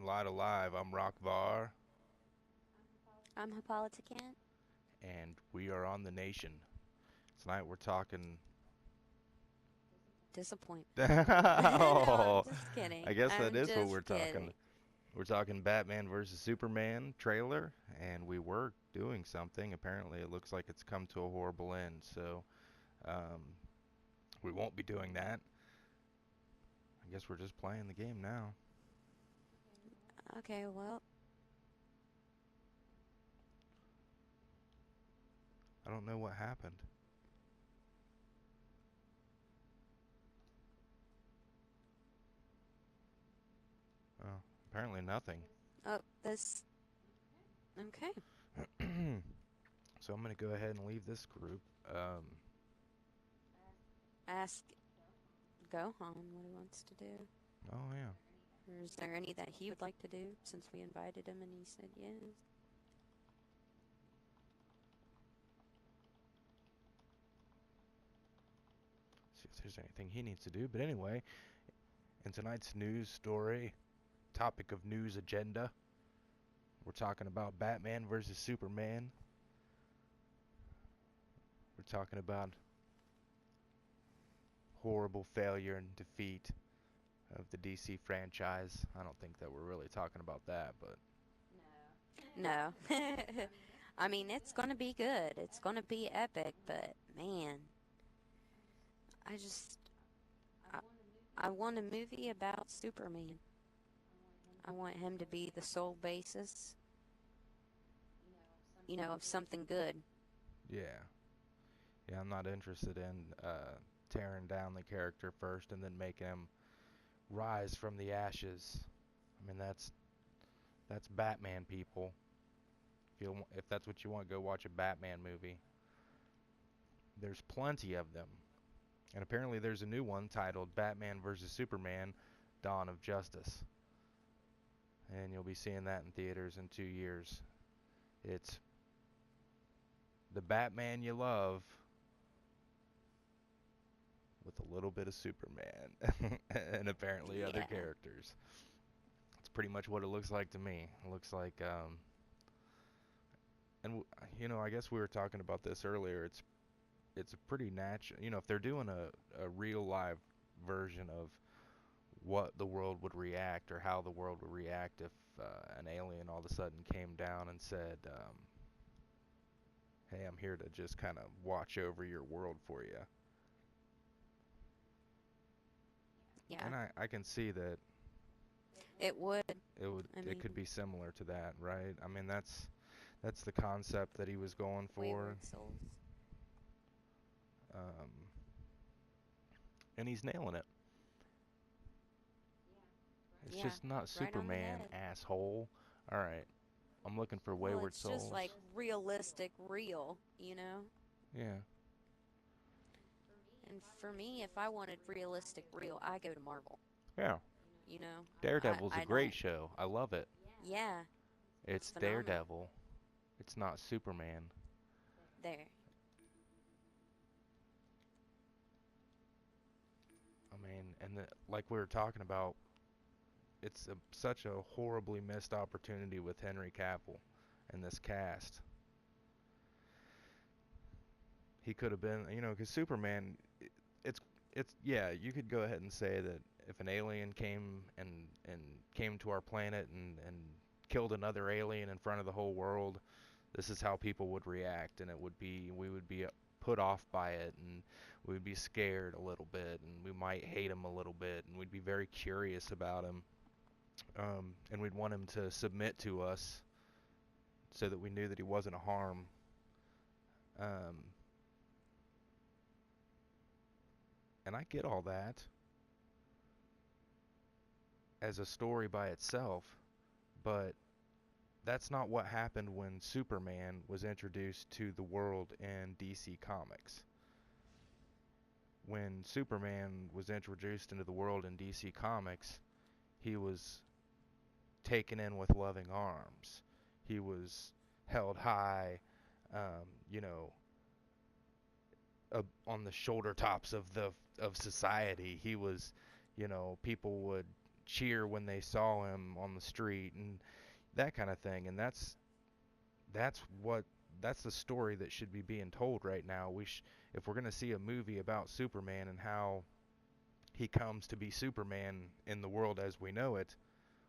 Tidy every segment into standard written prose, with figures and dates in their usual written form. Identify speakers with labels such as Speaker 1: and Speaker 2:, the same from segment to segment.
Speaker 1: Lyta Live. I'm Rock Var,
Speaker 2: I'm Hippolyta.
Speaker 1: and we are on the nation. Tonight we're talking.
Speaker 2: Disappointment. No, I'm
Speaker 1: Oh,
Speaker 2: just kidding.
Speaker 1: I guess that
Speaker 2: I'm
Speaker 1: is what we're
Speaker 2: just
Speaker 1: talking.
Speaker 2: kidding.
Speaker 1: We're talking Batman versus Superman trailer, and we were doing something. Apparently, it looks like it's come to a horrible end, so um, we won't be doing that. I guess we're just playing the game now.
Speaker 2: Okay, well,
Speaker 1: I don't know what happened. Oh, apparently nothing.
Speaker 2: oh, this. Okay.
Speaker 1: So I'm gonna go ahead and leave this group.
Speaker 2: Ask Gohan what he wants to do.
Speaker 1: Oh yeah.
Speaker 2: Or is there any that he would like to do since we invited him and he said yes?
Speaker 1: See if there's anything he needs to do. But anyway, in tonight's news story, topic of news agenda, we're talking about Batman versus Superman. We're talking about horrible failure and defeat of the DC franchise. I don't think that we're really talking about that, but
Speaker 2: No. I mean, it's gonna be good. It's gonna be epic, but man, I just. I, I want a movie about Superman. I want him to be the sole basis, of something good.
Speaker 1: yeah. Yeah, I'm not interested in tearing down the character first and then making him rise from the ashes. I mean, that's Batman, people. If that's what you want, go watch a Batman movie. There's plenty of them. And apparently there's a new one titled Batman vs. Superman Dawn of Justice. And you'll be seeing that in theaters in 2 years. It's the Batman you love with a little bit of Superman and apparently other
Speaker 2: Yeah.
Speaker 1: characters. It's pretty much what it looks like to me. It looks like, I guess we were talking about this earlier. It's a pretty natural, if they're doing a real live version of what the world would react or how the world would react if an alien all of a sudden came down and said, "Hey, I'm here to just kind of watch over your world for you."
Speaker 2: Yeah.
Speaker 1: And I can see that
Speaker 2: It would. I
Speaker 1: it could
Speaker 2: mean,
Speaker 1: be similar to that, right? I mean that's the concept that he was going for,
Speaker 2: Wayward Souls.
Speaker 1: um, and he's nailing it. It's
Speaker 2: Yeah.
Speaker 1: just not
Speaker 2: Right on the
Speaker 1: Superman,
Speaker 2: head.
Speaker 1: asshole. All right, I'm looking for
Speaker 2: Well,
Speaker 1: Wayward
Speaker 2: it's just like
Speaker 1: Souls.
Speaker 2: realistic, real.
Speaker 1: Yeah,
Speaker 2: And for me, if I wanted realistic, real, I go to Marvel.
Speaker 1: yeah.
Speaker 2: You know,
Speaker 1: Daredevil's a
Speaker 2: I
Speaker 1: great
Speaker 2: don't.
Speaker 1: show. I love it.
Speaker 2: Yeah, it's
Speaker 1: It's
Speaker 2: phenomenal.
Speaker 1: Daredevil. It's not Superman.
Speaker 2: There.
Speaker 1: I mean, like we were talking about, it's such a horribly missed opportunity with Henry Cavill and this cast. He could have been, because Superman, it's yeah, you could go ahead and say that if an alien came and came to our planet and killed another alien in front of the whole world, this is how people would react, and we would be put off by it, and we would be scared a little bit, and we might hate him a little bit, and we'd be very curious about him, and we'd want him to submit to us so that we knew that he wasn't a harm. Um, and I get all that as a story by itself, but that's not what happened when Superman was introduced to the world in DC Comics. When Superman was introduced into the world in DC Comics, he was taken in with loving arms. He was held high, um, you know, on the shoulder tops of society. He was, people would cheer when they saw him on the street and that kind of thing. And that's what that's the story that should be being told right now. If we're going to see a movie about Superman and how he comes to be Superman in the world as we know it,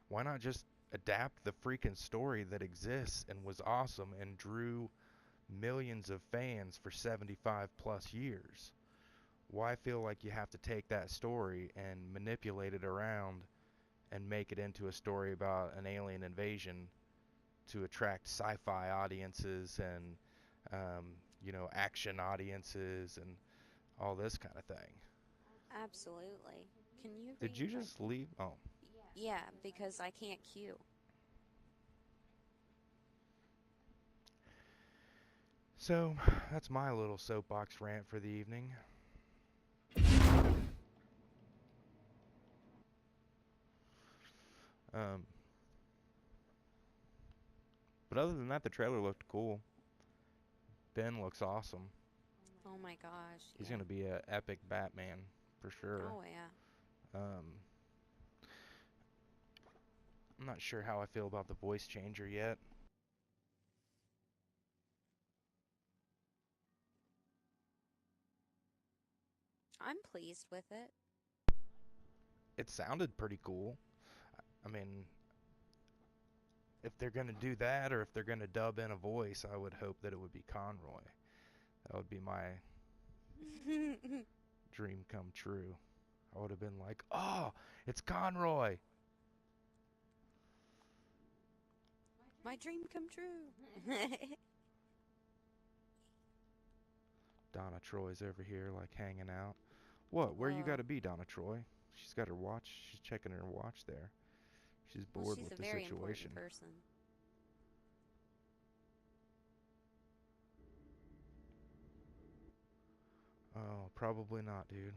Speaker 1: why not just adapt the freaking story that exists and was awesome and drew millions of fans for 75 plus years? Why feel like you have to take that story and manipulate it around and make it into a story about an alien invasion to attract sci-fi audiences and action audiences and all this kind of thing?
Speaker 2: Absolutely. Can you
Speaker 1: Did you
Speaker 2: rewrite
Speaker 1: just
Speaker 2: that?
Speaker 1: leave? Oh,
Speaker 2: Yeah, because I can't cue.
Speaker 1: so that's my little soapbox rant for the evening. Um, but other than that, the trailer looked cool. Ben looks awesome.
Speaker 2: Oh my gosh,
Speaker 1: He's
Speaker 2: yeah.
Speaker 1: gonna be a epic Batman for sure.
Speaker 2: Oh yeah.
Speaker 1: Um, I'm not sure how I feel about the voice changer yet.
Speaker 2: I'm pleased with it.
Speaker 1: It sounded pretty cool. I mean, if they're gonna do that or if they're gonna dub in a voice, I would hope that it would be Conroy. That would be my dream come true. I would have been like, oh, it's Conroy.
Speaker 2: My dream come true.
Speaker 1: Donna Troy's over here, like, hanging out. What? Where you
Speaker 2: Whoa.
Speaker 1: gotta be, Donna Troy? She's got her watch. She's checking her watch there. She's
Speaker 2: Well,
Speaker 1: bored
Speaker 2: she's
Speaker 1: with
Speaker 2: a
Speaker 1: the
Speaker 2: very important
Speaker 1: situation.
Speaker 2: person.
Speaker 1: Oh, probably not, dude.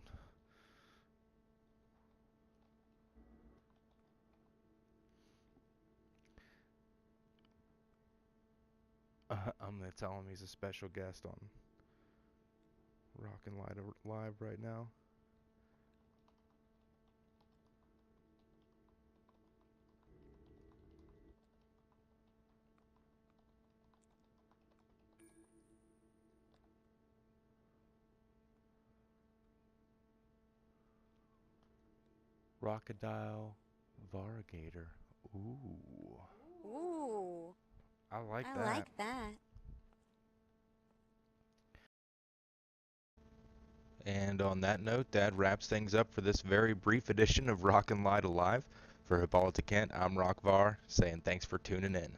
Speaker 1: I'm gonna tell him he's a special guest on Rock and Lyta Live right now. Rockadile Variegator. Ooh,
Speaker 2: Ooh,
Speaker 1: I like
Speaker 2: I
Speaker 1: that.
Speaker 2: like that.
Speaker 1: And on that note, that wraps things up for this very brief edition of Rock and Lyta Live. For Hippolyta Kent, I'm Rockvar, saying thanks for tuning in.